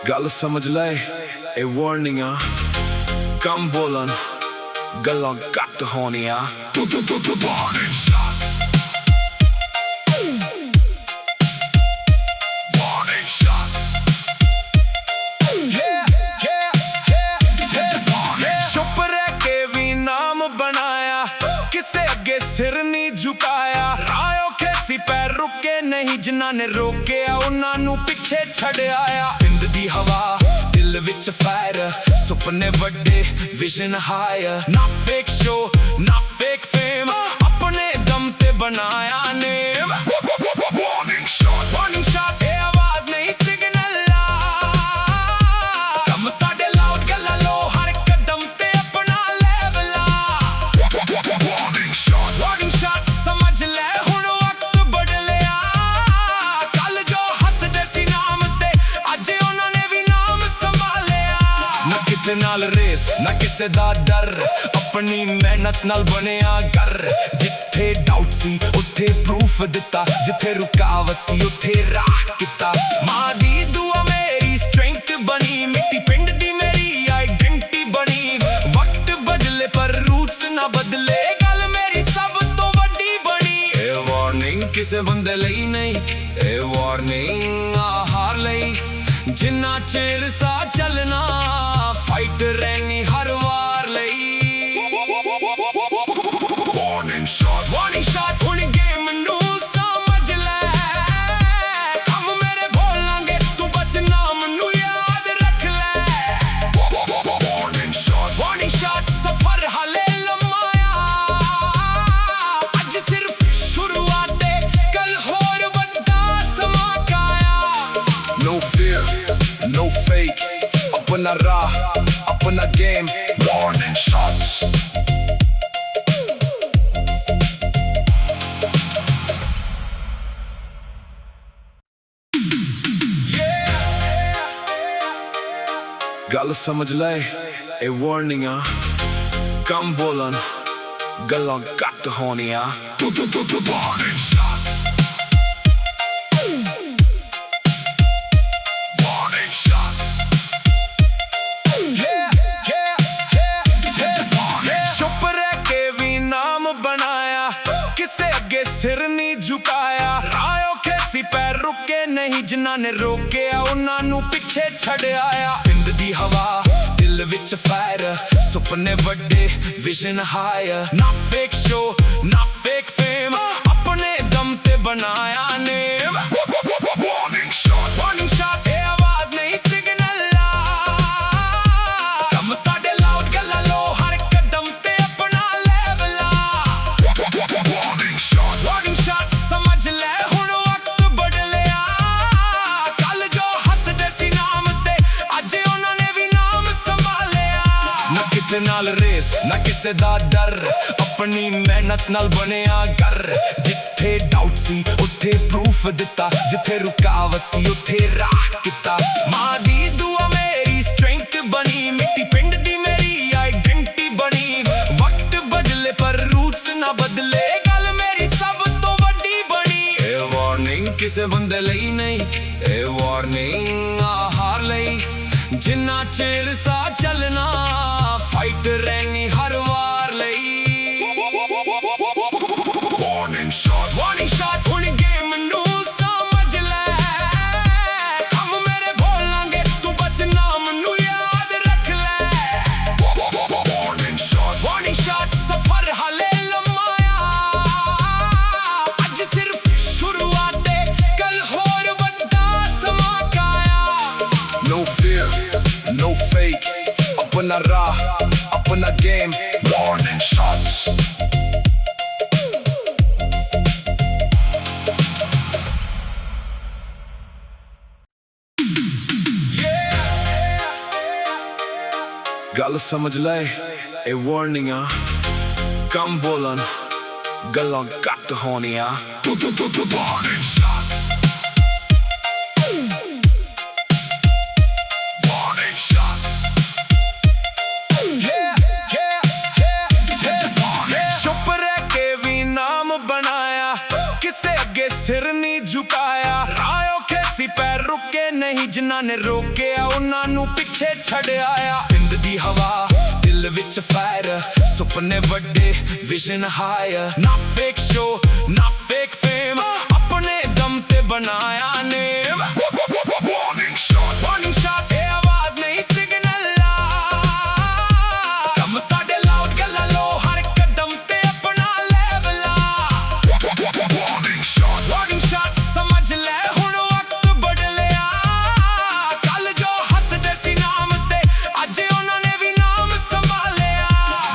गल समझ ले ए वार्निंगा कम बोलन गल्लां घट होनियां वार्निंग shots warning shots चुप रह के भी नाम बनाया किसे अगे सिर नहीं झुकाया रायों के सी पैर रुके नहीं जिन्हां ने रोकिया उन्हां नू पिछे छड़ आया पिंड दी हवा दिल विच फायर सुपने वड्डे विजन हायर ना फेक शो ना फेक फेम अपने दम ते बनाया नेम वार्निंग शॉट्स ए आवाज नहीं सिग्नल ला कम साडे लाउड गल्ला लो हर कदम ते अपना लेवल ला वार्निंग शॉट्स समझ ले हुण वक्त बदलिया कल जो हसदे सी नाम ते अज उन्हां ने भी नाम संभालिया ना किसे नाल रेस ना किसे दा डर अपनी मेहनत नाल बनिया घर जिथे डाउट सी उथे प्रूफ दिता जिथे रुकावट सी उथे राह किता मां दी दुआ मेरी स्ट्रेंथ बनी मिट्टी पिंड दी मेरी आइडेंटिटी बनी वक्त बदले पर रूट्स ना बदले गल मेरी सब तो वड्डी बनी ए वार्निंग किसे बंदे लई नहीं ए वार्निंग हार लई जिन्ना चिर सा चलना फाइट रहनी हर वार लई वार्निंग शॉट्स हुण गेम नू समझ ले कम मेरे बोलांगे तू बस नाम नू याद रख ले वार्निंग शॉट्स सफर हाले लम्माया अज सिर्फ शुरुआत है कल होर वड्डा धमाका आया नो फियर नो फेक अपना राह अपना गेम वार्निंग शॉट्स गल समझ ले ए वार्निंगा कम बोलन गल्लां घट होनियां वार्निंग शॉट्स वार्निंग शॉट्स चुप रह के भी नाम बनाया किसे अगे सिर नहीं झुकाया रायों के सी पैर रुके नहीं जिन्हां ने रोकिया उन्हां नू पिछे छड़ आया पिंड दी हवा दिल विच फायर सुपने वड्डे विजन हायर ना फेक शो ना फेक फेम अपने दम ते बनाया नेम वार्निंग शॉट्स ए आवाज नहीं सिग्नल ला कम साडे लाउड गल्ला लो हर कदम ते अपना लेवल ला वार्निंग शॉट्स समझ ले हुण वक्त बदलिया कल जो हसदे सी नाम ते अज उन्हां ने भी नाम संभालिया ना किसे नाल रेस ना किसे दा डर अपनी मेहनत नाल बनिया घर जिथे डाउट सी उथे प्रूफ दिता जिथे रुकावट सी उथे राह किता मां दी दुआ मेरी स्ट्रेंथ बनी मिट्टी पिंड दी मेरी आइडेंटिटी बनी वक्त बदले पर रूट्स ना बदले गल मेरी सब तो वड्डी बनी ए वार्निंग किसे बंदे लई नहीं ए वार्निंग हार लई जिन्ना चिर सा चलना फाइट रहनी हर वार लई वार्निंग शॉट्स हुण गेम नू समझ ले कम मेरे बोलांगे तू बस नाम नू याद रख ले वार्निंग शॉट्स सफर हाले लम्माया अज सिर्फ शुरुआत है कल होर वड्डा धमाका आया नो फियर नो फेक अपना राह अपना गेम वार्निंग शॉट्स गल समझ ले ए वार्निंगा कम बोलन गल्लां घट होनियां वार्निंग शॉट्स वार्निंग शॉट्स चुप रह के भी नाम बनाया किसे अगे सिर नहीं झुकाया रायों के सी पैर रुके ਨਹੀਂ ਜਿਨ੍ਹਾਂ ਨੇ ਰੋਕਿਆ ਉਹਨਾਂ ਨੂੰ ਪਿੱਛੇ ਛੱਡ ਆਇਆ। ਪਿੰਡ ਦੀ ਹਵਾ ਦਿਲ ਵਿੱਚ ਫਾਇਰ, ਸੁਪਨੇ ਵੱਡੇ ਵਿਜ਼ਨ ਹਾਇਰ। ਨਾ ਫੇਕ ਸ਼ੋ ਨਾ ਫੇਕ ਫੇਮ, ਆਪਣੇ ਦਮ ਤੇ ਬਣਾਇਆ ਨੇਮ। ਵਾਰਨਿੰਗ ਸ਼ਾਟਸ ਇਹ ਆਵਾਜ਼ ਨਹੀਂ ਸਿਗਨਲ ਆ, ਕੰਮ ਸਾਡੇ ਲਾਊਡ ਗੱਲਾਂ ਲੋ, ਹਰ ਕਦਮ ਤੇ ਆਪਣਾ ਲੈਵਲ ਆ। ਵਾਰਨਿੰਗ ਸ਼ਾਟਸ ਸਮਝ ਲੈ ਹੁਣ ਵਕਤ ਬਦਲਿਆ, ਕੱਲ ਜੋ ਹੱਸਦੇ ਸੀ ਨਾਮ ਤੇ ਅੱਜ ਉਹਨਾਂ ਨੇ ਵੀ ਨਾਮ ਸੰਭਾਲਿਆ।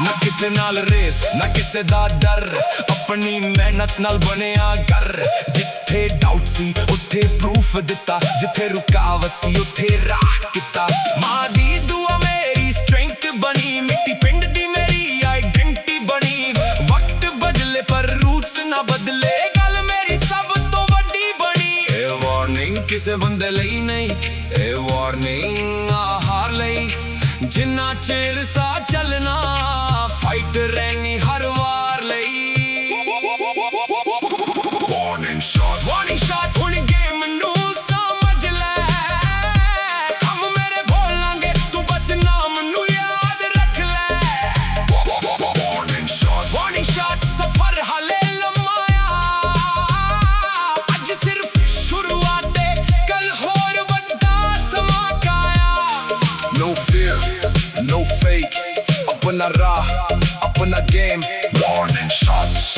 ਨਾ ਕਿਸੇ ਨਾਲ ਰੇਸ ਨਾ ਕਿਸੇ ਦਾ ਡਰ, ਆਪਣੀ ਮਿਹਨਤ ਨਾਲ ਬਣਿਆ ਘਰ। ਜਿੱਥੇ ਡਾਊਟ ਸੀ ਉੱਥੇ ਪ੍ਰੂਫ ਦਿੱਤਾ, ਜਿੱਥੇ ਰੁਕਾਵਟ ਸੀ ਉੱਥੇ ਰਾਹ ਕੀਤਾ। ਮਾਂ ਦੀ ਦੁਆ ਮੇਰੀ ਸਟਰੈਂਥ ਬਣੀ, ਮਿੱਟੀ ਪਿੰਡ ਦੀ ਮੇਰੀ ਆਈਡੈਂਟੀ ਬਣੀ। ਵਕਤ ਬਦਲੇ ਪਰ ਰੂਟਸ ਨਾ ਬਦਲੇ, ਗੱਲ ਮੇਰੀ ਸਭ ਤੋਂ ਵੱਡੀ ਬਣੀ। ਇਹ ਵਾਰਨਿੰਗ ਕਿਸੇ ਬੰਦੇ ਲਈ ਨਹੀਂ, ਇਹ ਵਾਰਨਿੰਗ ਹਾਰ ਲਈ। ਜਿੰਨਾ ਚਿਰ ਸਾਹ ਚੱਲਣਾ ਫਾਈਟ ਰਹਿਣੀ ਹਰ ਵਾਰ ਲਈ। ਵਾਰਨਿੰਗ ਸ਼ਾਟ ਹੁਣ ਗੇਮ ਨੂੰ ਸਮਝ ਲੈ, ਕੰਮ ਮੇਰੇ ਬੋਲਾਂਗੇ ਤੂੰ ਬਸ ਨਾਮ ਨੂੰ ਯਾਦ ਰੱਖ ਲੈ। ਵਾਰਨਿੰਗ ਸ਼ਾਟ ਸਫਰ ਹਾਲੇ ਲੰਮਾ ਆ, ਅੱਜ ਸਿਰਫ ਸ਼ੁਰੂਆਤ ਏ, ਕੱਲ ਹੋਰ ਵੱਡਾ ਧਮਾਕਾ ਆ। No fear, no fake, ਆਪਣਾ ਰਾਹ ਆਪਣਾ ਗੇਮ। ਵਾਰਨਿੰਗ ਸ਼ਾਟਸ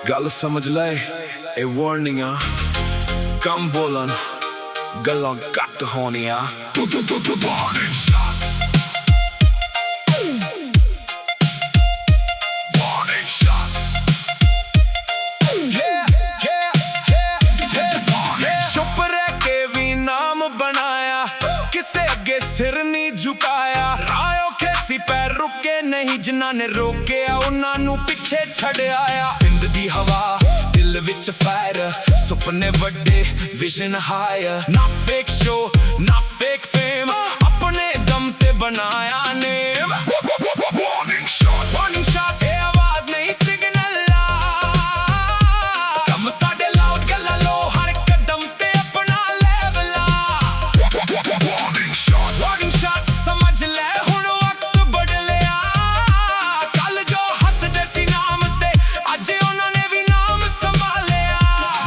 ਗੱਲ ਸਮਝ ਲੈ ਇਹ ਵਾਰਨਿੰਗ ਆ, ਕੰਮ ਬੋਲਣ ਗੱਲਾਂ ਘੱਟ ਹੋਣੀਆਂ। ਵਾਰਨਿੰਗ ਸ਼ਾਟਸ ਵਾਰਨਿੰਗ ਸ਼ਾਟਸ ਚੁੱਪ ਰਹਿ ਕੇ ਵੀ ਨਾਮ ਬਣਾਇਆ, ਕਿਸੇ ਅੱਗੇ ਸਿਰ ਨਹੀਂ ਝੁਕਾਇਆ। ਰਾਹ ਔਖੇ ਸੀ ਪੈਰ ਰੁਕੇ ਨਹੀਂ, ਜਿਨ੍ਹਾਂ ਨੇ ਰੋਕਿਆ ਉਹਨਾਂ ਨੂੰ ਪਿੱਛੇ ਛੱਡ ਆਇਆ। ਪਿੰਡ ਦੀ ਹਵਾ ਦਿਲ ਵਿੱਚ ਫਾਇਰ, ਸੁਪਨੇ ਵੱਡੇ ਵਿਜ਼ਨ ਹਾਇਰ। ਨਾ ਫੇਕ ਸ਼ੋ ਨਾ ਫੇਕ ਫੇਮ, ਆਪਣੇ ਦਮ ਤੇ ਬਣਾਇਆ ਨੇਮ। ਵਾਰਨਿੰਗ ਸ਼ਾਟਸ ਇਹ ਆਵਾਜ਼ ਨਹੀਂ ਸਿਗਨਲ ਆ, ਕੰਮ ਸਾਡੇ ਲਾਊਡ ਗੱਲਾਂ ਲੋ, ਹਰ ਕਦਮ ਤੇ ਆਪਣਾ ਲੈਵਲ ਆ। ਵਾਰਨਿੰਗ ਸ਼ਾਟਸ ਸਮਝ ਲੈ ਹੁਣ ਵਕਤ ਬਦਲਿਆ, ਕੱਲ ਜੋ ਹੱਸਦੇ ਸੀ ਨਾਮ ਤੇ ਅੱਜ ਉਹਨਾਂ ਨੇ ਵੀ ਨਾਮ ਸੰਭਾਲਿਆ।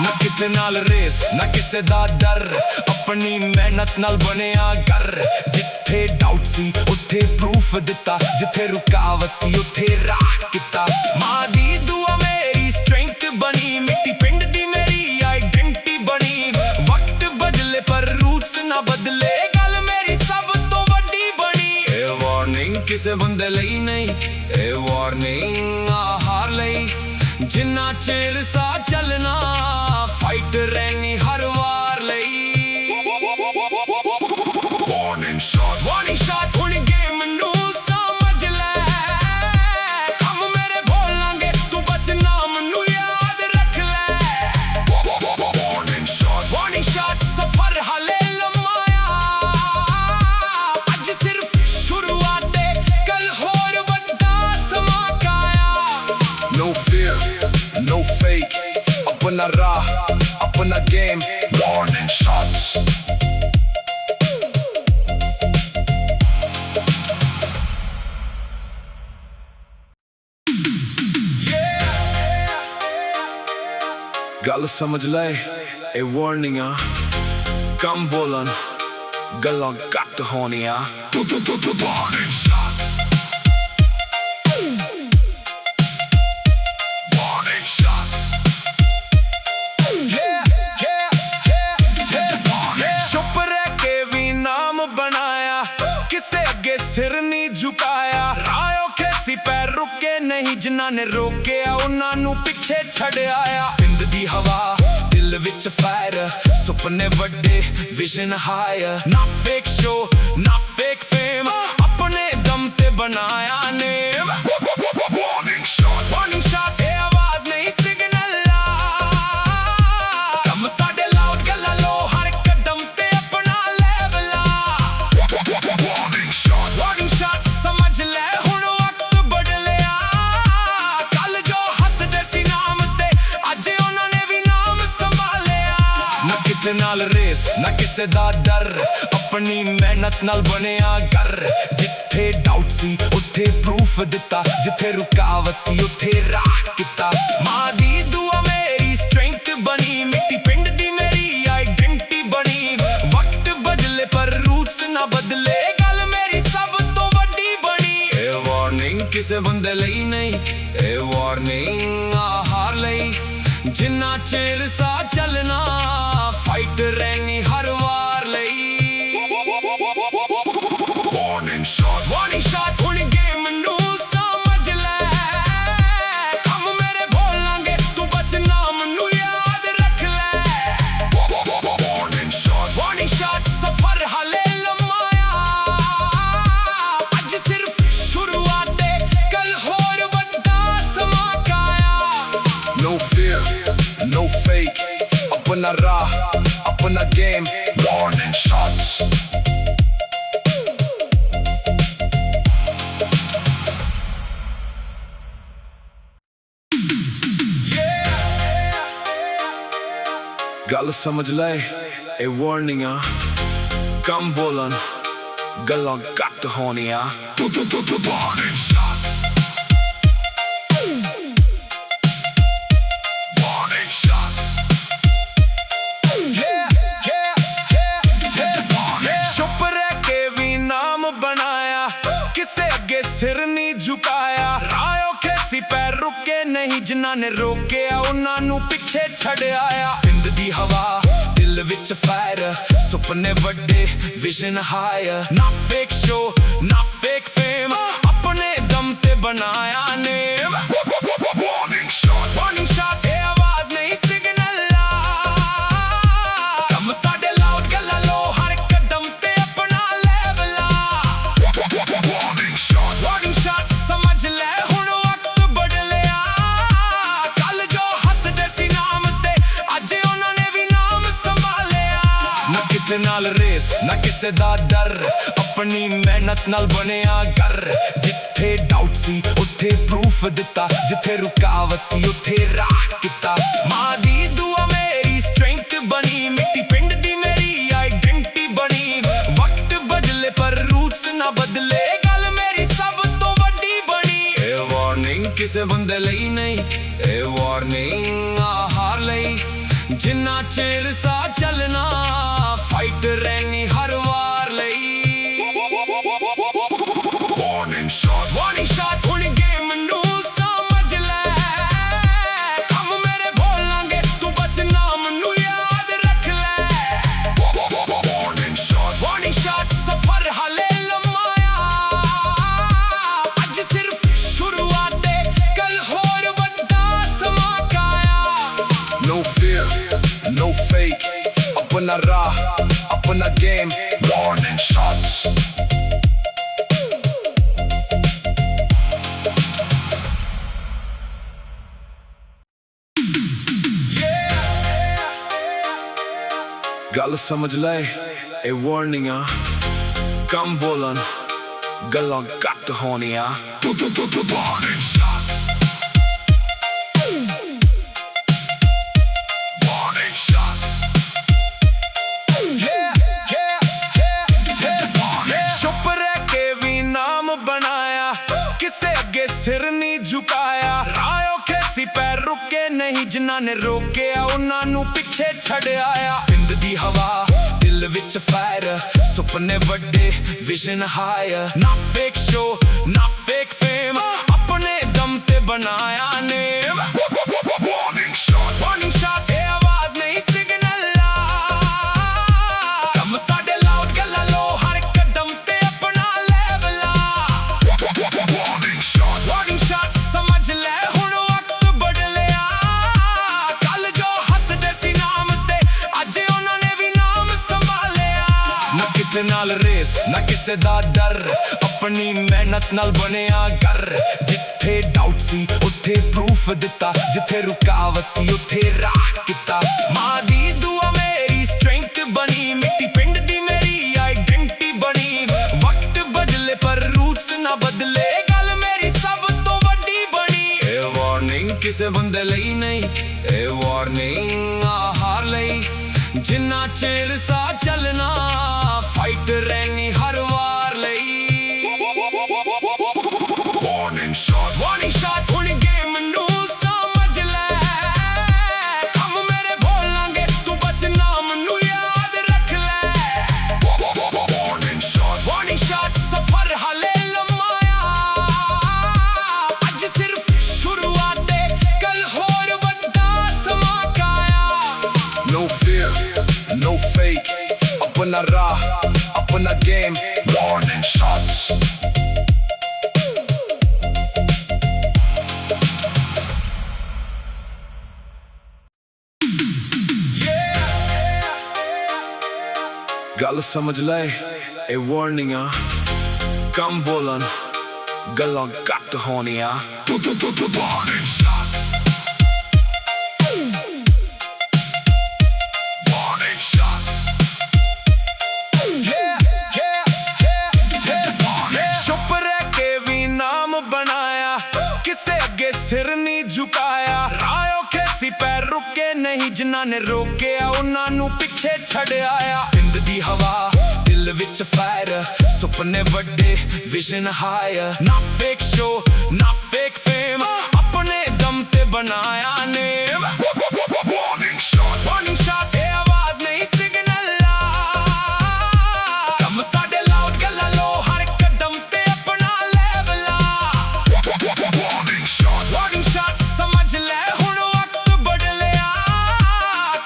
ਨਾ ਕਿਸੇ ਨਾਲ ਰੇਸ ਨਾ ਕਿਸੇ ਦਾ ਡਰ, ਆਪਣੀ ਮਿਹਨਤ ਨਾਲ ਬਣਿਆ ਘਰ। ਜਿੱਥੇ ਡਾਊਟ ਸੀ ਉੱਥੇ ਪ੍ਰੂਫ ਦਿੱਤਾ, ਜਿੱਥੇ ਰੁਕਾਵਟ ਸੀ ਉੱਥੇ ਰਾਹ ਕੀਤਾ। ਮਾਂ ਦੀ ਦੁਆ ਮੇਰੀ ਸਟਰੈਂਥ ਬਣੀ, ਮਿੱਟੀ ਪਿੰਡ ਦੀ ਮੇਰੀ ਆਈਡੈਂਟੀ ਬਣੀ। ਵਕਤ ਬਦਲੇ ਪਰ ਰੂਟਸ ਨਾ ਬਦਲੇ, ਗੱਲ ਮੇਰੀ ਸਭ ਤੋਂ ਵੱਡੀ ਬਣੀ। ਇਹ ਵਾਰਨਿੰਗ ਕਿਸੇ ਬੰਦੇ ਲਈ ਨਹੀਂ, ਇਹ ਵਾਰਨਿੰਗ ਹਾਰ ਲਈ। ਜਿੰਨਾ ਚਿਰ ਸਾਹ ਚੱਲਣਾ ਫਾਈਟ ਰਹਿਣੀ ਹਰ ਵਾਰ ਲਈ। ਵਾਰਨਿੰਗ ਸ਼ਾਟ ਹੁਣ ਗੇਮ ਨੂੰ ਸਮਝ ਲੈ, ਕੰਮ ਮੇਰੇ ਬੋਲਾਂਗੇ ਤੂੰ ਬਸ ਨਾਮ ਨੂੰ ਯਾਦ ਰੱਖ ਲੈ। ਵਾਰਨਿੰਗ ਸ਼ਾਟ ਸਫਰ ਹਾਲੇ ਲੰਮਾ ਆ, ਅੱਜ ਸਿਰਫ ਸ਼ੁਰੂਆਤ ਏ, ਕੱਲ ਹੋਰ ਵੱਡਾ ਧਮਾਕਾ ਆ। No fear, no fake, ਆਪਣਾ ਰਾਹ ਆਪਣਾ ਗੇਮ। ਵਾਰਨਿੰਗ ਸ਼ਾਟਸ ਗੱਲ ਸਮਝ ਲੈ ਇਹ ਵਾਰਨਿੰਗ ਆ, ਕੰਮ ਬੋਲਣ ਗੱਲਾਂ ਘੱਟ ਹੋਣੀਆਂ। ਵਾਰਨਿੰਗ ਸ਼ਾਟਸ ਵਾਰਨਿੰਗ ਸ਼ਾਟਸ ਚੁੱਪ ਰਹਿ ਕੇ ਵੀ ਨਾਮ ਬਣਾਇਆ, ਕਿਸੇ ਅੱਗੇ ਸਿਰ ਨਹੀਂ ਝੁਕਾਇਆ। ਰਾਹ ਔਖੇ ਸੀ ਪੈਰ ਰੁਕੇ ਨਹੀਂ, ਜਿਨ੍ਹਾਂ ਨੇ ਰੋਕਿਆ ਉਹਨਾਂ ਨੂੰ ਪਿੱਛੇ ਛੱਡ ਆਇਆ। ਪਿੰਡ ਦੀ ਹਵਾ ਦਿਲ ਵਿੱਚ ਫਾਇਰ, ਸੁਪਨੇ ਵੱਡੇ ਵਿਜ਼ਨ ਹਾਇਰ। ਨਾ ਫੇਕ ਸ਼ੋ ਨਾ ਫੇਕ ਫੇਮ, ਆਪਣੇ ਦਮ ਤੇ ਬਣਾਇਆ ਨੇਮ। ਵਾਰਨਿੰਗ ਸ਼ਾਟਸ ਇਹ ਆਵਾਜ਼ ਨਹੀਂ ਸਿਗਨਲ ਆ, ਕੰਮ ਸਾਡੇ ਲਾਊਡ ਗੱਲਾਂ ਲੋ, ਹਰ ਕਦਮ ਤੇ ਆਪਣਾ ਲੈਵਲ ਆ। ਵਾਰਨਿੰਗ ਸ਼ਾਟਸ ਕਿਸੇ ਨਾਲ ਰੇਸ ਨਾ ਕਿਸੇ ਦਾ ਡਰ, ਆਪਣੀ ਮਿਹਨਤ ਨਾਲ ਬਣਿਆ ਘਰ। ਜਿੱਥੇ ਡਾਊਟ ਸੀ ਉੱਥੇ ਪ੍ਰੂਫ ਦਿੱਤਾ, ਜਿੱਥੇ ਰੁਕਾਵਟ ਸੀ ਉੱਥੇ ਰਾਹ ਕੀਤਾ। ਮਾਂ ਦੀ ਦੁਆ ਮੇਰੀ ਸਟਰੈਂਥ ਬਣੀ, ਮਿੱਟੀ ਪਿੰਡ ਦੀ ਮੇਰੀ ਆਈਡੈਂਟੀ ਬਣੀ। ਵਕਤ ਬਦਲੇ ਪਰ ਰੂਟਸ ਨਾ ਬਦਲੇ, ਗੱਲ ਮੇਰੀ ਸਭ ਤੋਂ ਵੱਡੀ ਬਣੀ। ਇਹ ਵਾਰਨਿੰਗ ਕਿਸੇ ਬੰਦੇ ਲਈ ਨਹੀਂ, ਇਹ ਵਾਰਨਿੰਗ ਹਾਰ ਲਈ। ਜਿੰਨਾ ਚਿਰ ਸਾਹ ਚੱਲਣਾ ਫਾਈਟ ਰਹਿਣੀ ਹਰ ਵਾਰ ਲਈ। ਵਾਰਨਿੰਗ ਸ਼ਾਟ ਹੁਣ ਗੇਮ ਨੂੰ ਸਮਝ ਲੈ, ਕੰਮ ਮੇਰੇ ਬੋਲਾਂਗੇ ਤੂੰ ਬਸ ਨਾਮ ਨੂੰ ਯਾਦ ਰੱਖ ਲੈ। ਵਾਰਨਿੰਗ ਸ਼ਾਟ ਸਫਰ ਹਾਲੇ ਲੰਮਾ ਆ, ਅੱਜ ਸਿਰਫ ਸ਼ੁਰੂਆਤ ਹੈ, ਕੱਲ ਹੋਰ ਵੱਡਾ ਧਮਾਕਾ ਆ। No fear, no fake, अपना राह, अपना game, warning shots. ਗੱਲ ਸਮਝ ਲੈ ਇਹ ਵਾਰਨਿੰਗ ਆ, ਕੰਮ ਬੋਲਣ ਗੱਲਾਂ ਘੱਟ ਹੋਣੀਆਂ। Warning shots. Warning shots. ਚੁੱਪ ਰਹਿ ਕੇ ਵੀ ਨਾਮ ਬਣਾਇਆ, ਕਿਸੇ ਅੱਗੇ ਸਿਰ ਨਹੀਂ ਝੁਕਾਇਆ। ਰਾਹ ਔਖੇ ਸੀ ਪੈਰ ਰੁਕੇ ਨਹੀਂ, ਜਿਨ੍ਹਾਂ ਨੇ ਰੋਕਿਆ ਉਹਨਾਂ ਨੂੰ ਪਿੱਛੇ ਛੱਡ ਆਇਆ। ਪਿੰਡ ਦੀ ਹਵਾ ਦਿਲ ਵਿੱਚ ਫਾਇਰ, ਸੁਪਨੇ ਵੱਡੇ ਵਿਜ਼ਨ ਹਾਇਰ। ਨਾ ਫੇਕ ਸ਼ੋ ਨਾ ਫੇਕ ਫੇਮ, ਆਪਣੇ ਦਮ ਤੇ ਬਣਾਇਆ ਨੇਮ। ਵਾਰਨਿੰਗ ਸ਼ਾਟ ਇਹ ਆਵਾਜ਼ ਨਹੀਂ ਸਿਗਨਲ ਆ, ਕੰਮ ਸਾਡੇ ਲਾਊਡ ਗੱਲਾਂ ਲੋ ਹਰ ਕਦਮ ਤੇ ਆਪਣਾ ਲੈਵਲ ਆ। ਵਾਰਨਿੰਗ ਸ਼ਾਟ ਸਮਝ ਲੈ ਹੁਣ ਵਕਤ ਬਦਲਿਆ, ਕੱਲ ਜੋ ਹੱਸਦੇ ਸੀ ਨਾਮ ਤੇ ਅੱਜ ਉਹਨਾਂ ਨੇ ਵੀ ਨਾਮ ਸੰਭਾਲਿਆ। ਨਾ ਕਿਸੇ ਨਾਲ ਰੇਸ ਨਾ ਕਿਸੇ ਦਾ ਡਰ, ਆਪਣੀ ਮਿਹਨਤ ਨਾਲ ਬਣਿਆ ਘਰ। ਜਿੱਥੇ ਡਾਊਟ ਸੀ ਉੱਥੇ ਪ੍ਰੂਫ ਦਿੱਤਾ, ਜਿੱਥੇ ਰੁਕਾਵਟ ਸੀ ਉੱਥੇ ਰਾਹ ਕੀਤਾ। ਮਾਂ ਦੀ ਦੁਆ ਮੇਰੀ ਸਟਰੈਂਥ ਬਣੀ, ਮਿੱਟੀ ਪਿੰਡ ਦੀ ਮੇਰੀ ਆਈਡੈਂਟੀ ਬਣੀ। ਵਕਤ ਬਦਲੇ ਪਰ ਰੂਟਸ ਨਾ ਬਦਲੇ, ਗੱਲ ਮੇਰੀ ਸਭ ਤੋਂ ਵੱਡੀ ਬਣੀ। ਇਹ ਵਾਰਨਿੰਗ ਕਿਸੇ ਬੰਦੇ ਲਈ ਨਹੀਂ, ਇਹ ਵਾਰਨਿੰਗ ਹਾਰ ਲਈ। ਜਿੰਨਾ ਚਿਰ ਸਾਹ ਚੱਲਣਾ ਫਾਈਟ ਰਹਿਣੀ ਹਰ ਵਾਰ ਲਈ। ਵਾਰਨਿੰਗ ਸ਼ਾਟ ਹੁਣ ਗੇਮ ਨੂੰ ਸਮਝ ਲੈ, ਕੰਮ ਮੇਰੇ ਬੋਲਾਂਗੇ ਤੂੰ ਬਸ ਨਾਮ ਨੂੰ ਯਾਦ ਰੱਖ ਲੈ। ਵਾਰਨਿੰਗ ਸ਼ਾਟ ਸਫਰ ਹਾਲੇ ਲੰਮਾ ਆ, ਅੱਜ ਸਿਰਫ ਸ਼ੁਰੂਆਤ ਹੈ, ਕੱਲ ਹੋਰ ਵੱਡਾ ਧਮਾਕਾ ਆ। No fear, no fake, अपना राह, अपना game, warning shots. ਗੱਲ ਸਮਝ ਲੈ ਇਹ ਵਾਰਨਿੰਗ ਆ, ਕੰਮ ਬੋਲਣ ਗੱਲਾਂ ਘੱਟ ਹੋਣੀਆਂ। Warning shots. Warning shots. ਚੁੱਪ ਰਹਿ ਕੇ ਵੀ ਨਾਮ ਬਣਾਇਆ, ਕਿਸੇ ਅੱਗੇ ਸਿਰ ਨਹੀਂ ਝੁਕਾਇਆ। ਰਾਹ ਔਖੇ ਸੀ ਪੈਰ ਰੁਕੇ ਨਹੀਂ, ਜਿਨ੍ਹਾਂ ਨੇ ਰੋਕਿਆ ਉਹਨਾਂ ਨੂੰ ਪਿੱਛੇ ਛੱਡ ਆਇਆ। ਪਿੰਡ ਦੀ ਹਵਾ ਦਿਲ ਵਿੱਚ ਫਾਇਰ, ਸੁਪਨੇ ਵੱਡੇ ਵਿਜ਼ਨ ਹਾਇਰ। ਨਾ ਫੇਕ ਸ਼ੋ ਨਾ ਫੇਕ ਫੇਮ, ਆਪਣੇ ਦਮ ਤੇ ਬਣਾਇਆ ਨੇਮ। ਵਾਰਨਿੰਗ ਸ਼ਾਟ ਇਹ ਆਵਾਜ਼ ਨਹੀਂ ਸਿਗਨਲ ਆ, ਕੰਮ ਸਾਡੇ ਲਾਊਡ ਗੱਲਾਂ ਲੋ ਹਰ ਕਦਮ ਤੇ ਆਪਣਾ ਲੈਵਲ ਆ। ਵਾਰਨਿੰਗ ਸ਼ਾਟ ਸਮਝ ਲੈ ਹੁਣ ਵਕਤ ਬਦਲਿਆ, ਕੱਲ ਜੋ ਹੱਸਦੇ ਸੀ ਨਾਮ ਤੇ ਅੱਜ ਉਹਨਾਂ ਨੇ ਵੀ ਨਾਮ ਸੰਭਾਲਿਆ। ਨਾ ਕਿਸੇ ਨਾਲ ਰੇਸ ਨਾ ਕਿਸੇ ਦਾ ਡਰ, ਆਪਣੀ ਮਿਹਨਤ ਨਾਲ ਬਣਿਆ ਘਰ। ਜਿੱਥੇ ਡਾਊਟ ਸੀ ਉੱਥੇ ਪ੍ਰੂਫ ਦਿੱਤਾ, ਜਿੱਥੇ ਰੁਕਾਵਟ ਸੀ ਉੱਥੇ ਰਾਹ ਕੀਤਾ। ਮਾਂ ਦੀ ਦੁਆ ਮੇਰੀ ਸਟਰੈਂਥ ਬਣੀ, ਮਿੱਟੀ ਪਿੰਡ ਦੀ ਮੇਰੀ ਆਈਡੈਂਟੀ ਬਣੀ। ਵਕਤ ਬਦਲੇ ਪਰ ਰੂਟਸ ਨਾ ਬਦਲੇ, ਗੱਲ ਮੇਰੀ ਸਭ ਤੋਂ ਵੱਡੀ ਬਣੀ। ਇਹ ਵਾਰਨਿੰਗ ਕਿਸੇ ਬੰਦੇ ਲਈ ਨਹੀਂ, ਇਹ ਵਾਰਨਿੰਗ ਹਾਰ ਲਈ। ਜਿੰਨਾ ਜਿੰਨਾ ਚਿਰ ਸਾਹ ਚੱਲਣਾ ਫਾਈਟ ਰਹਿਣੀ ਹਰ ਵਾਰ ਲਈ ਵਾਰਨਿੰਗ ਸ਼ਾਟ ਹੁਣ ਗੇਮ ਨੂੰ ਸਮਝ ਲੈ ਕੰਮ ਮੇਰੇ ਬੋਲਾਂਗੇ ਤੂੰ ਬਸ ਨਾਮ ਨੂੰ ਯਾਦ ਰੱਖ ਲੈ ਵਾਰਨਿੰਗ ਸ਼ਾਟ ਸਫਰ ਹਾਲੇ ਲੰਮਾ ਅੱਜ ਸਿਰਫ ਸ਼ੁਰੂਆਤ ਹੈ ਕੱਲ ਹੋਰ ਵੱਡਾ ਧਮਾਕਾ No fear, no fake अपना राह अपना गेम warning shots ਗੱਲ ਸਮਝ ਲੈ ਇਹ ਵਾਰਨਿੰਗ ਆ ਕੰਮ ਬੋਲਣ ਗੱਲਾਂ ਘੱਟ ਹੋਣੀਆਂ warning shots warning shots ਚੁੱਪ ਰਹਿ ਕੇ ਵੀ ਨਾਮ ਬਣਾਇਆ ਕਿਸੇ ਅੱਗੇ ਸਿਰ ਨਹੀਂ ਝੁਕਾਇਆ ਰਾਹ ਔਖੇ ਸੀ ਪੈਰ ਰੁਕੇ ਨਹੀਂ ਜਿਨ੍ਹਾਂ ਨੇ ਰੋਕਿਆ ਉਹਨਾਂ ਨੂੰ ਪਿੱਛੇ ਛੱਡ ਆਇਆ ਪਿੰਡ ਦੀ ਹਵਾ ਦਿਲ ਵਿੱਚ ਫਾਇਰ ਸੁਪਨੇ ਵੱਡੇ ਵਿਜ਼ਨ ਹਾਇਰ ਨਾ ਫੇਕ ਸ਼ੋ ਨਾ ਫੇਕ ਫੇਮ ਆਪਣੇ ਦਮ ਤੇ ਬਣਾਇਆ ਨੇਮ ਵਾਰਨਿੰਗ ਸ਼ਾਟ ਇਹ ਆਵਾਜ਼ ਨਹੀਂ ਸਿਗਨਲ ਕੰਮ ਸਾਡੇ ਲਾਊਡ ਗੱਲਾਂ ਲੋ ਹਰ ਕਦਮ ਤੇ ਆਪਣਾ ਲੈਵਲ ਵਾਰਨਿੰਗ ਸ਼ਾਟ ਸਮਝ ਲੈ ਹੁਣ ਵਕਤ ਬਦਲਿਆ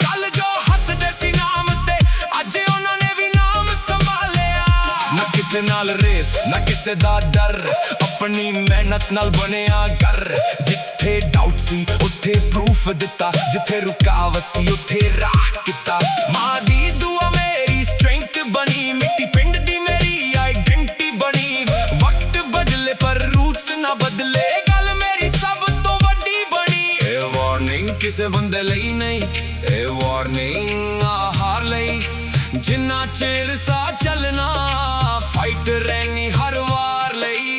ਕੱਲ ਜੋ ਹੱਸਦੇ ਸੀ ਨਾਮ ਤੇ ਅੱਜ ਉਹਨਾਂ ਨੇ ਵੀ ਨਾਮ ਸੰਭਾਲਿਆ ਨਾ ਕਿਸੇ ਨਾਲ ਰੇਸ ਨਾ ਕਿਸੇ ਦਾ ਡਰ ਆਪਣੀ ਮਿਹਨਤ ਨਾਲ ਬਣਿਆ ਘਰ ਜਿੱਥੇ ਡਾਊਟ ਸੀ ਉੱਥੇ ਪ੍ਰੂਫ ਦਿੱਤਾ ਜਿੱਥੇ ਰੁਕਾਵਟ ਸੀ ਉੱਥੇ ਰਾਹ ਕੀਤਾ ਮਾਂ ਦੀ ਦੁਆ ਮੇਰੀ ਸਟਰੈਂਥ ਬਣੀ ਮਿੱਟੀ ਪਿੰਡ ਦੀ ਮੇਰੀ ਆਈਡੈਂਟੀ ਬਣੀ ਵਕਤ ਬਦਲੇ ਪਰ ਰੂਟਸ ਨਾ ਬਦਲੇ ਗੱਲ ਮੇਰੀ ਸਭ ਤੋਂ ਵੱਡੀ ਬਣੀ ਇਹ ਵਾਰਨਿੰਗ ਕਿਸੇ ਬੰਦੇ ਲਈ ਨਹੀਂ ਇਹ ਵਾਰਨਿੰਗ ਹਾਰ ਲਈ ਜਿੰਨਾ ਚਿਰ ਸਾਹ ਚੱਲਣਾ ਫਾਈਟ ਰਹਿਣੀ ਹਰ ਵਾਰ ਲਈ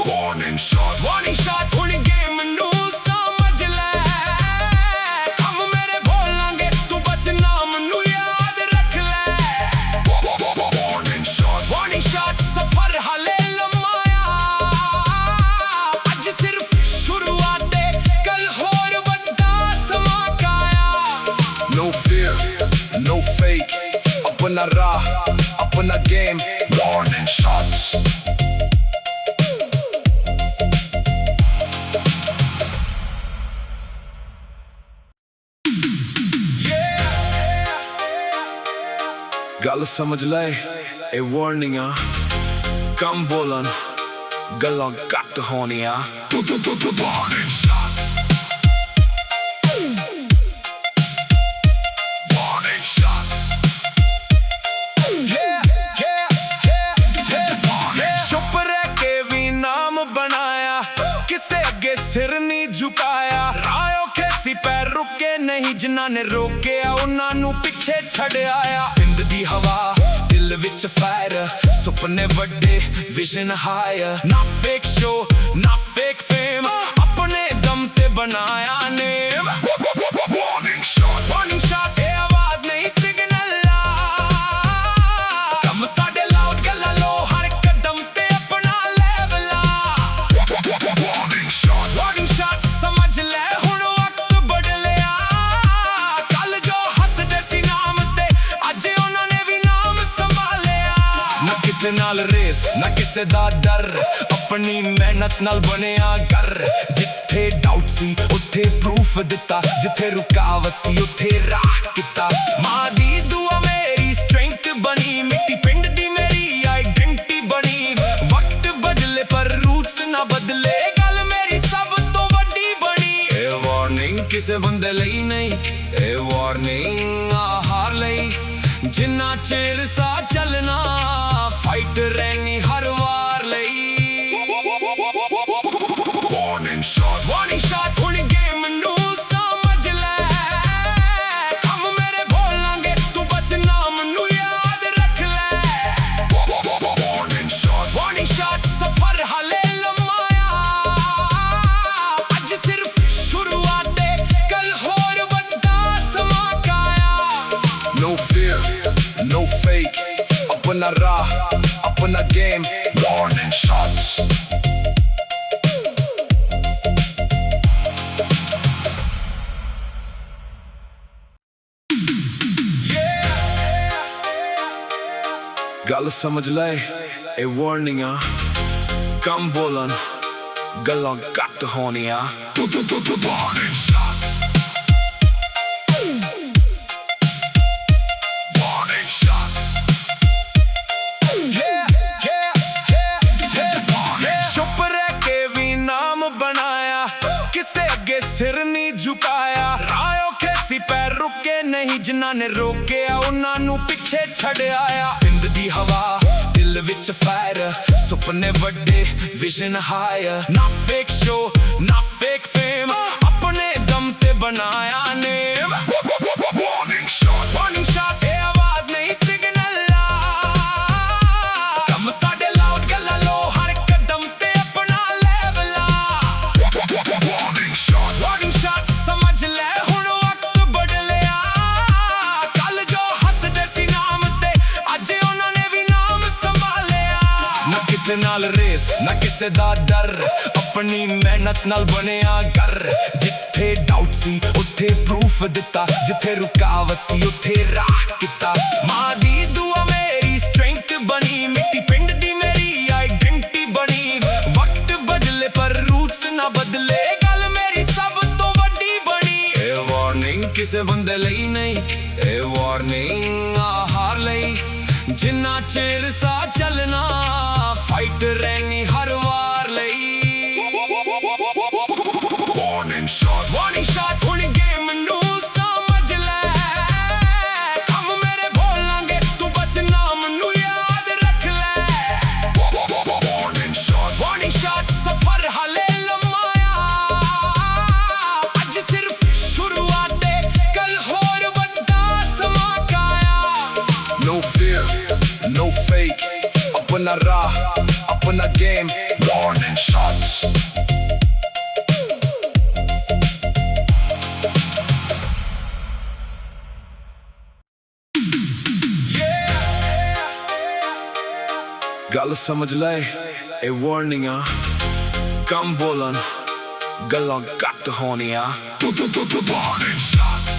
ਵਾਰਨਿੰਗ ਸ਼ਾਟ ਹੁਣ ਗੇਮ ਨੂੰ ਸਮਝ ਲੈ ਕੰਮ ਮੇਰੇ ਬੋਲਾਂਗੇ ਤੂੰ ਬਸ ਨਾਮ ਨੂੰ ਯਾਦ ਰੱਖ ਲੈ ਵਾਰਨਿੰਗ ਸ਼ਾਟ ਸਫਰ ਹਾਲੇ ਲੰਮਾ ਅੱਜ ਸਿਰਫ ਸ਼ੁਰੂਆਤ ਹੈ ਕੱਲ ਹੋਰ ਵੱਡਾ ਧਮਾਕਾ No fear, no fake अपना राह अपना गेम warning shots ਗੱਲ ਸਮਝ ਲੈ ਇਹ ਵਾਰਨਿੰਗ ਆ ਕੰਮ ਬੋਲਣ ਗੱਲਾਂ ਘੱਟ ਹੋਣੀਆਂ warning shots warning shots ਚੁੱਪ ਰਹਿ ਕੇ ਵੀ ਨਾਮ ਬਣਾਇਆ ਕਿਸੇ ਅੱਗੇ ਸਿਰ ਨਹੀਂ ਝੁਕਾਇਆ ਰਾਹ ਔਖੇ ਸੀ ਪੈਰ ਰੁਕੇ ਨਹੀਂ ਜਿਨ੍ਹਾਂ ਨੇ ਰੋਕਿਆ ਉਹਨਾਂ ਨੂੰ ਪਿੱਛੇ ਛੱਡ ਆਇਆ ਪਿੰਡ ਦੀ ਹਵਾ ਦਿਲ ਵਿੱਚ ਫਾਇਰ ਸੁਪਨੇ ਵੱਡੇ ਵਿਜ਼ਨ ਹਾਇਰ ਨਾ ਫੇਕ ਸ਼ੋ ਨਾ ਫੇਕ ਫੇਮ ਆਪਣੇ ਦਮ ਤੇ ਬਣਾਇਆ ਨੇਮ ਵਾਰਨਿੰਗ ਸ਼ਾਟ ਇਹ ਆਵਾਜ਼ ਨਹੀਂ ਸਿਗਨਲ ਕੰਮ ਸਾਡੇ ਲਾਊਡ ਗੱਲਾਂ ਲੋ ਹਰ ਕਦਮ ਤੇ ਆਪਣਾ ਲੈਵਲ ਵਾਰਨਿੰਗ ਸ਼ਾਟ ਸਮਝ ਲੈ ਹੁਣ ਵਕਤ ਬਦਲਿਆ ਕੱਲ ਜੋ ਹੱਸਦੇ ਸੀ ਨਾਮ ਤੇ ਅੱਜ ਉਹਨਾਂ ਨੇ ਵੀ ਨਾਮ ਸੰਭਾਲਿਆ ਨਾ ਕਿਸੇ ਨਾਲ ਰੇਸ ਨਾ ਕਿਸੇ ਦਾ ਡਰ ਆਪਣੀ ਮਿਹਨਤ ਨਾਲ ਬਣਿਆ ਘਰ ਜਿੱਥੇ ਡਾਊਟ ਸੀ ਉੱਥੇ ਪ੍ਰੂਫ ਦਿੱਤਾ ਜਿੱਥੇ ਰੁਕਾਵਟ ਸੀ ਉੱਥੇ ਰਾਹ ਕੀਤਾ ਮਾਂ ਦੀ ਦੁਆ ਮੇਰੀ ਸਟਰੈਂਥ ਬਣੀ ਮਿੱਟੀ ਪਿੰਡ ਦੀ ਮੇਰੀ ਆਈਡੈਂਟੀ ਬਣੀ ਵਕਤ ਬਦਲੇ ਪਰ ਰੂਟਸ ਨਾ ਬਦਲੇ ਗੱਲ ਮੇਰੀ ਸਭ ਤੋਂ ਵੱਡੀ ਬਣੀ ਇਹ ਵਾਰਨਿੰਗ ਕਿਸੇ ਬੰਦੇ ਲਈ ਨਹੀਂ ਇਹ ਵਾਰਨਿੰਗ ਹਾਰ ਲਈ ਜਿੰਨਾ ਚਿਰ ਸਾਹ ਚੱਲਣਾ ਫਾਈਟ ਰਹਿਣੀ ਹਰ ਵਾਰ ਲਈ ਵਾਰਨਿੰਗ ਸ਼ਾਟ ਹੁਣ ਗੇਮ ਨੂੰ ਸਮਝ ਲੈ ਕੰਮ ਮੇਰੇ ਬੋਲਾਂਗੇ ਤੂੰ ਬਸ ਨਾਮ ਨੂੰ ਯਾਦ ਰੱਖ ਲੈ ਵਾਰਨਿੰਗ ਸ਼ਾਟ ਸਫਰ ਹਾਲੇ ਲੰਮਾ ਅੱਜ ਸਿਰਫ ਸ਼ੁਰੂਆਤ ਹੈ ਕੱਲ ਹੋਰ ਵੱਡਾ ਧਮਾਕਾ fake, अपना राह, अपना game, warning shots. गल समझ ले, ए warning आ, कम बोलन, गल्लां घट होनियां. Warning shots. Warning shots. चुप रह के भी नाम बनाया, किसे अगे सिर नहीं झुकाया. रायों खेसी पैर रुके नहीं, जिन्हां ने रोकिया उन्हां नू पिछे छड़ आया. पिंड दी हवा, दिल विच फायर, सुपने वड्डे, विजन हायर. ना फेक शो, ना फेक फेम, अपने दम ते बनाया name. Warning shots, warning shots. ये आवाज नहीं सिग्नल ला, कम साडे लाउड गल्ला लो, हर कदम ते अपना लेवल ला. Warning shots, warning shots. समझ ले हुण वक्त बदलिया, कल जो हसदे सी नाम ते अज उन्हां ने भी नाम संभालिया. ना किसे नाल रेस, ना किसे दा डर, अपनी मेहनत नाल बनिया घर. जिथे डाउट सी उत्थे प्रूफ दिता, जिथे रुकावट सी उत्थे राह किता. मां दी दुआ मेरी स्ट्रेंथ बनी, मिट्टी पिंड दी मेरी आइडेंटिटी बनी. वक्त बदले पर रूट्स ना बदले, गल मेरी सब तो वड्डी बनी. ए वार्निंग किसे बंदे लई नहीं, ए वार्निंग हार लई. जिन्ना चिर सा चलना, फाइट रहनी हर वार लई. Warning shots, warning shots. हुण गेम नू समझ ले, कम मेरे बोलांगे तू बस नाम नू याद रख ले. Warning shots, warning shots. सफर हाले लम्माया, अज सिर्फ शुरुआत है, कल होर वड्डा धमाका आया. No fear, no fake, अपना राह, अपना game. Warning shots. गल समझ ले, ए warning आ, कम बोलन, गल्लां घट होनियां. Warning shots.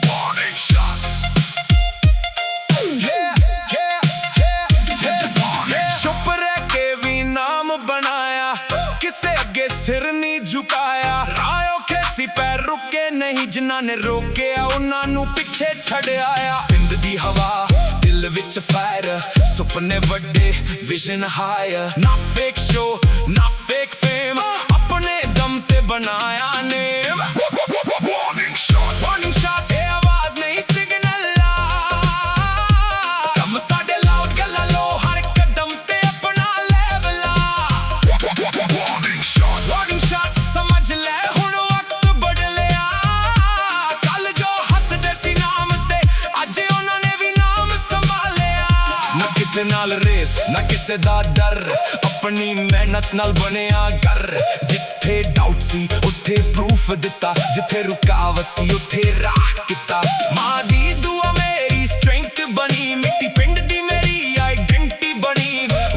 Warning shots. चुप रह के भी नाम बनाया, किसे अगे सिर नहीं झुकाया. रायों खेसी पैर रुके नहीं, जिन्हां ने रोकिया उन्हां नू पिछे छड़ आया. पिंड दी हवा, दिल विच फायर, सुपने वड्डे, विजन हायर. ना फेक शो, ना फेक फेम, अपने दम ते बनाया name. Warning shots, warning shots. ये आवाज नहीं सिग्नल ला, कम साडे लाउड गल्ला लो, हर कदम ते अपना लेवल ला. Warning shots, warning shots. समझ ले हुण वक्त बदलिया, कल जो हसदे सी नाम ते अज उन्हां ने भी नाम संभालिया. ना किसे नाल रेस, ना किसे दा डर, अपनी मेहनत नाल बनिया घर. जिथे डाउट सी उत्थे प्रूफ दिता, जिथे रुकावट सी उत्थे राह किता. मां दी दुआ मेरी स्ट्रेंथ बनी, मिट्टी पिंड दी मेरी आइडेंटिटी बनी.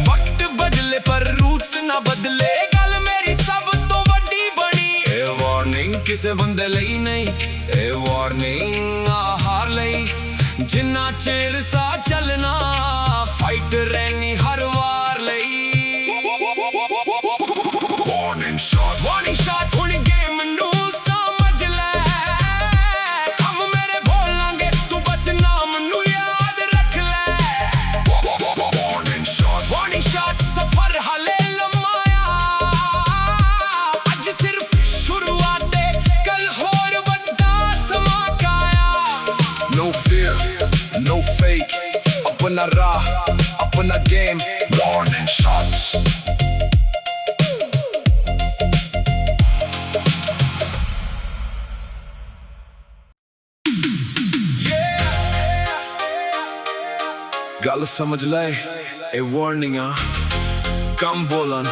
वक्त बदले पर रूट्स ना बदले, गल मेरी सब तो वड्डी बनी. ए वार्निंग किसे बंदे लई नहीं, ए वार्निंग हार लई. जिन्ना चिर सा चलना, फाइट रहनी हर वार लई. Warning shots, warning shots. हुण गेम नू समझ ले, कम मेरे बोलांगे तू बस नाम नू याद रख ले. Warning shots, warning shots. सफर हाले लम्माया, अज सिर्फ शुरुआत है, कल होर वड्डा धमाका आया. No fear, no fake, अपना राह, अपना game. Warning shots. गल समझ ले, ए warning आ, कम बोलन,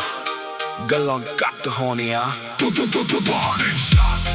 गल्लां घट होनियां. Warning shots.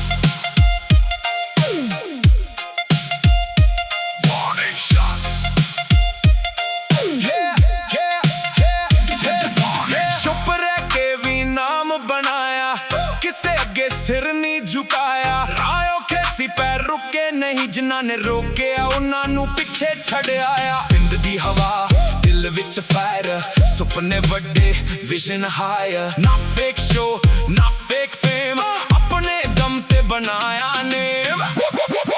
ਨਹੀਂ ਜਿਨ੍ਹਾਂ ਨੇ ਰੋਕਿਆ ਉਹਨਾਂ ਨੂੰ ਪਿੱਛੇ ਛੱਡਿਆ ਆ ਪਿੰਡ ਦੀ ਹਵਾ ਦਿਲ ਵਿੱਚ ਫਾਇਰ ਸੁਪਨੇ ਵੱਡੇ ਵਿਜ਼ਨ ਹਾਇਰ ਨਾ ਫੇਕ ਸ਼ੋ ਨਾ ਫੇਕ ਫੇਮ ਆਪਣੇ ਦਮ ਤੇ ਬਣਾਇਆ ਨੇਮ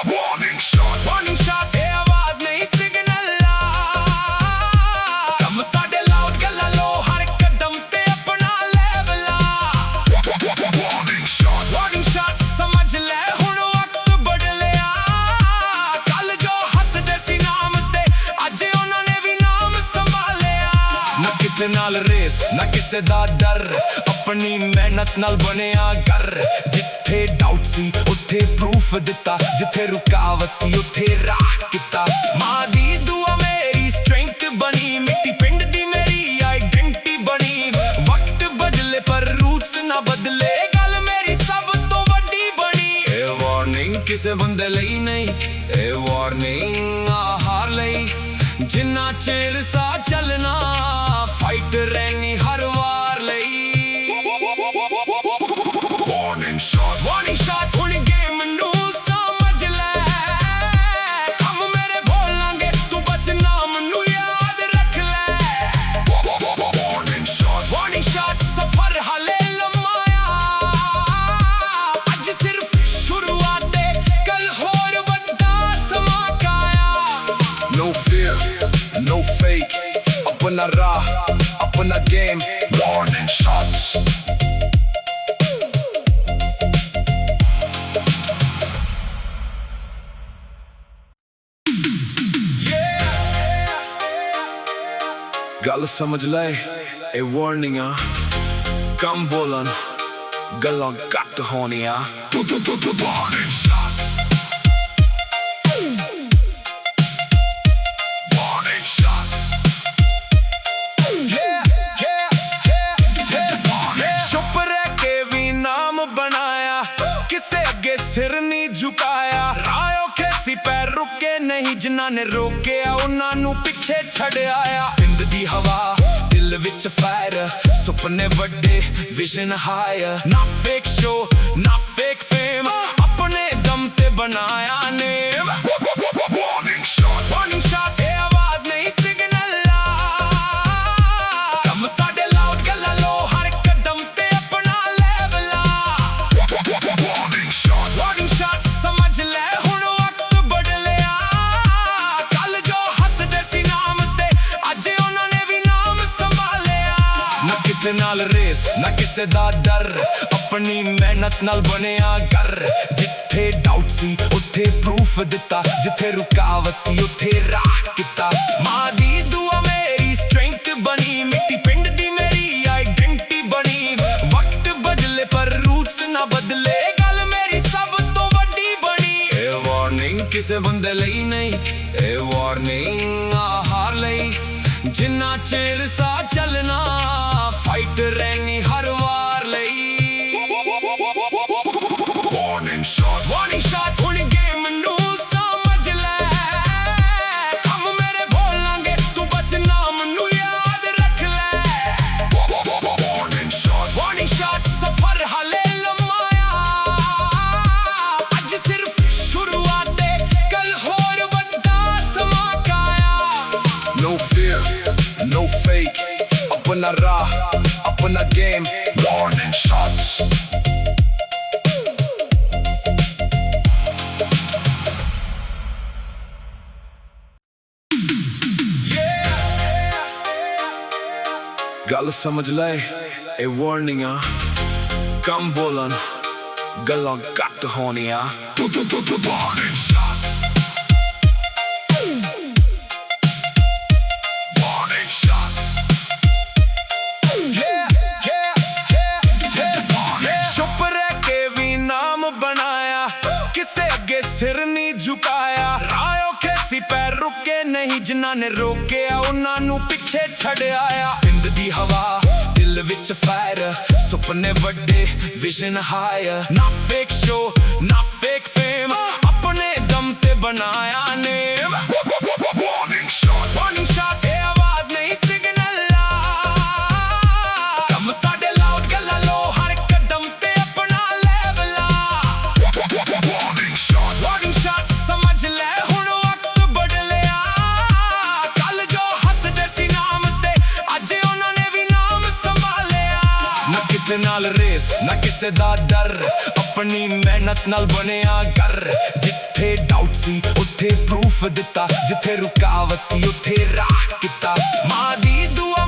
ਵਾਰਨਿੰਗ ਸ਼ਾਟਸ ਇਹ ਆਵਾਜ਼ ਨਹੀਂ ਸਿਗਨਲ ਕੰਮ ਸਾਡੇ ਲਾਊਡ ਗੱਲਾਂ ਲੋ ਹਰ ਕਦਮ ਤੇ ਆਪਣਾ ਲੈਵਲ ਵਾਰਨਿੰਗ ਸ਼ਾਟਸ ਸਮਝ ਲੈ ਹੁਣ ਵਕਤ ਬਦਲਿਆ ਕੱਲ ਜੋ ਹੱਸਦੇ ਸੀ ਨਾਮ ਤੇ ਅੱਜ ਉਹਨਾਂ ਨੇ ਵੀ ਨਾਮ ਸੰਭਾਲਿਆ ਨਾ ਕਿਸੇ ਨਾਲ ਰੇਸ ਨਾ ਕਿਸੇ ਦਾ ਡਰ ਆਪਣੀ ਮਿਹਨਤ ਨਾਲ ਬਣਿਆ ਘਰ ਜਿੱਥੇ ਡਾਊਟ ਸੀ ਉੱਥੇ ਪ੍ਰੂਫ ਦਿੱਤਾ ਜਿੱਥੇ ਰੁਕਾਵਟ ਸੀ ਉੱਥੇ ਰਾਹ ਕੀਤਾ ਮਾਂ ਦੀ ਦੁਆ ਮੇਰੀ ਸਟਰੈਂਥ ਬਣੀ ਮਿੱਟੀ ਪਿੰਡ ਦੀ ਮੇਰੀ ਆਈਡੈਂਟੀ ਬਣੀ ਵਕਤ ਬਦਲੇ ਪਰ ਰੂਟਸ ਨਾ ਬਦਲੇ ਗੱਲ ਮੇਰੀ ਸਭ ਤੋਂ ਵੱਡੀ ਬਣੀ ਇਹ ਵਾਰਨਿੰਗ ਕਿਸੇ ਬੰਦੇ ਲਈ ਨਹੀਂ ਇਹ ਵਾਰਨਿੰਗ ਹਾਰ ਲਈ ਜਿੰਨਾ ਚਿਰ ਸਾਹ ਚੱਲਣਾ ਫਾਈਟ ਰਹਿਣੀ ਹਰ ਵਾਰ ਲਈ Warning shots ਹੁਣ ਗੇਮ ਨੂੰ ਸਮਝ ਲੈ ਕੰਮ ਮੇਰੇ ਬੋਲਾਂਗੇ ਤੂੰ ਬਸ ਨਾਮ ਨੂੰ ਯਾਦ ਰੱਖ ਲੈ Warning shots ਸਫਰ ਹਾਲੇ ਲੰਮਾ ਆ ਅੱਜ ਸਿਰਫ ਸ਼ੁਰੂਆਤ ਹੈ ਕੱਲ ਹੋਰ ਵੱਡਾ ਧਮਾਕਾ ਆ No fear, no fake ਆਪਣਾ ਰਾਹ ਆਪਣਾ ਗੇਮ Warning shots ਗੱਲ ਸਮਝ ਲੈ ਇਹ ਵਾਰਨਿੰਗ ਆ ਕੰਮ ਬੋਲਣ ਗੱਲਾਂ ਘੱਟ ਹੋਣੀਆਂ ਵਾਰਨਿੰਗ ਸ਼ਾਟਸ ਵਾਰਨਿੰਗ ਸ਼ਾਟਸ ਚੁੱਪ ਰਹਿ ਕੇ ਵੀ ਨਾਮ ਬਣਾਇਆ ਕਿਸੇ ਅੱਗੇ ਸਿਰ ਨਹੀਂ ਝੁਕਾਇਆ ਰਾਹ ਔਖੇ ਸੀ ਪੈਰ ਰੁਕੇ ਨਹੀਂ ਜਿਨ੍ਹਾਂ ਨੇ ਰੋਕਿਆ ਉਹਨਾਂ ਨੂੰ ਪਿੱਛੇ ਛੱਡਿਆ ਆ ਪਿੰਡ ਦੀ ਹਵਾ ਦਿਲ ਵਿੱਚ ਫਾਇਰ ਸੁਪਨੇ ਵੱਡੇ ਵਿਜ਼ਨ ਹਾਇਰ ਨਾ ਫੇਕ ਸ਼ੋ ਨਾ ਫੇਕ ਫੇਮ ਆਪਣੇ ਦਮ ਤੇ ਬਣਾਇਆ ਨੇਮ ਵਾਰਨਿੰਗ ਸ਼ਾਟਸ ਇਹ ਆਵਾਜ਼ ਨਹੀਂ ਸਿਗਨਲ ਕੰਮ ਸਾਡੇ ਲਾਊਡ ਗੱਲਾਂ ਲੋ ਹਰ ਕਦਮ ਤੇ ਆਪਣਾ ਲੈਵਲ ਵਾਰਨਿੰਗ ਸ਼ਾਟਸ ਸਮਝ ਲੈ ਹੁਣ ਵਕਤ ਬਦਲਿਆ ਕੱਲ ਜੋ ਹੱਸਦੇ ਸੀ ਨਾਮ ਤੇ ਅੱਜ ਉਹਨਾਂ ਨੇ ਵੀ ਨਾਮ ਸੰਭਾਲਿਆ ਨਾ ਕਿਸੇ ਨਾਲ ਰੇਸ ਨਾ ਕਿਸੇ ਦਾ ਡਰ ਆਪਣੀ ਮਿਹਨਤ ਨਾਲ ਬਣਿਆ ਘਰ ਜਿੱਥੇ ਡਾਊਟ ਸੀ ਉੱਥੇ ਪ੍ਰੂਫ ਦਿੱਤਾ ਜਿੱਥੇ ਰੁਕਾਵਟ ਸੀ ਉੱਥੇ ਰਾਹ ਕੀਤਾ ਮਾਂ ਦੀ ਦੁਆ ਮੇਰੀ ਸਟਰੈਂਥ ਬਣੀ ਮਿੱਟੀ ਪਿੰਡ ਦੀ ਮੇਰੀ ਆਈਡੈਂਟੀ ਬਣੀ ਵਕਤ ਬਦਲੇ ਪਰ ਰੂਟਸ ਨਾ ਬਦਲੇ ਗੱਲ ਮੇਰੀ ਸਭ ਤੋਂ ਵੱਡੀ ਬਣੀ ਇਹ ਵਾਰਨਿੰਗ ਕਿਸੇ ਬੰਦੇ ਲਈ ਨਹੀਂ ਇਹ ਵਾਰਨਿੰਗ ਹਾਰ ਲਈ ਜਿੰਨਾ ਚਿਰ ਸਾਹ ਚੱਲਣਾ ਫਾਈਟ ਰਹਿਣੀ ਹਰ ਵਾਰ ਲਈ Warning shots ਹੁਣ ਗੇਮ ਨੂੰ ਸਮਝ ਲੈ ਕੰਮ ਮੇਰੇ ਬੋਲਾਂਗੇ ਤੂੰ ਬਸ ਨਾਮ ਨੂੰ ਯਾਦ ਰੱਖ ਲੈ Warning shots ਸਫਰ ਹਾਲੇ ਲੰਮਾ ਆ ਅੱਜ ਸਿਰਫ ਸ਼ੁਰੂਆਤ ਹੈ ਕੱਲ ਹੋਰ ਵੱਡਾ ਧਮਾਕਾ ਆ No fear, no fake ਆਪਣਾ ਰਾਹ ਆਪਣਾ ਗੇਮ Warning shots ਗੱਲ ਸਮਝ ਲੈ ਇਹ ਵਾਰਨਿੰਗ ਆ ਕੰਮ ਬੋਲਣ ਗੱਲਾਂ ਘੱਟ ਹੋਣੀਆਂ ਵਾਰਨਿੰਗ ਸ਼ਾਟਸ ਵਾਰਨਿੰਗ ਸ਼ਾਟਸ ਚੁੱਪ ਰਹਿ ਕੇ ਵੀ ਨਾਮ ਬਣਾਇਆ ਕਿਸੇ ਅੱਗੇ ਸਿਰ ਨਹੀਂ ਝੁਕਾਇਆ ਰਾਹ ਔਖੇ ਸੀ ਪੈਰ ਰੁਕੇ ਨਹੀਂ ਜਿਨ੍ਹਾਂ ਨੇ ਰੋਕਿਆ ਉਹਨਾਂ ਨੂੰ ਪਿੱਛੇ ਛੱਡਿਆ ਆ ਪਿੰਡ ਦੀ ਹਵਾ ਦਿਲ ਵਿੱਚ ਫਾਇਰ ਸੁਪਨੇ ਵੱਡੇ ਵਿਜ਼ਨ ਹਾਇਰ ਨਾ ਫੇਕ ਸ਼ੋ ਨਾ ਫੇਕ ਫੇਮ ਆਪਣੇ ਦਮ ਤੇ ਬਣਾਇਆ ਨੇਮ ਵਾਰਨਿੰਗ ਸ਼ਾਟਸ ਇਹ ਆਵਾਜ਼ ਨਹੀਂ ਸਿਗਨਲ ਕੰਮ ਸਾਡੇ ਲਾਊਡ ਗੱਲਾਂ ਲੋ ਹਰ ਕਦਮ ਤੇ ਆਪਣਾ ਲੈਵਲ ਵਾਰਨਿੰਗ ਸ਼ਾਟਸ ਕਿਸੇ ਨਾਲ ਰੇਸ ਨਾ ਕਿਸੇ ਦਾ ਡਰ, ਆਪਣੀ ਮਿਹਨਤ ਨਾਲ ਬਣਿਆ ਘਰ। ਜਿੱਥੇ ਡਾਊਟ ਸੀ ਉੱਥੇ ਪ੍ਰੂਫ ਦਿੱਤਾ, ਜਿੱਥੇ ਰੁਕਾਵਟ ਸੀ ਉੱਥੇ ਰਾਹ ਕੀਤਾ। ਮਾਂ ਦੀ ਦੁਆ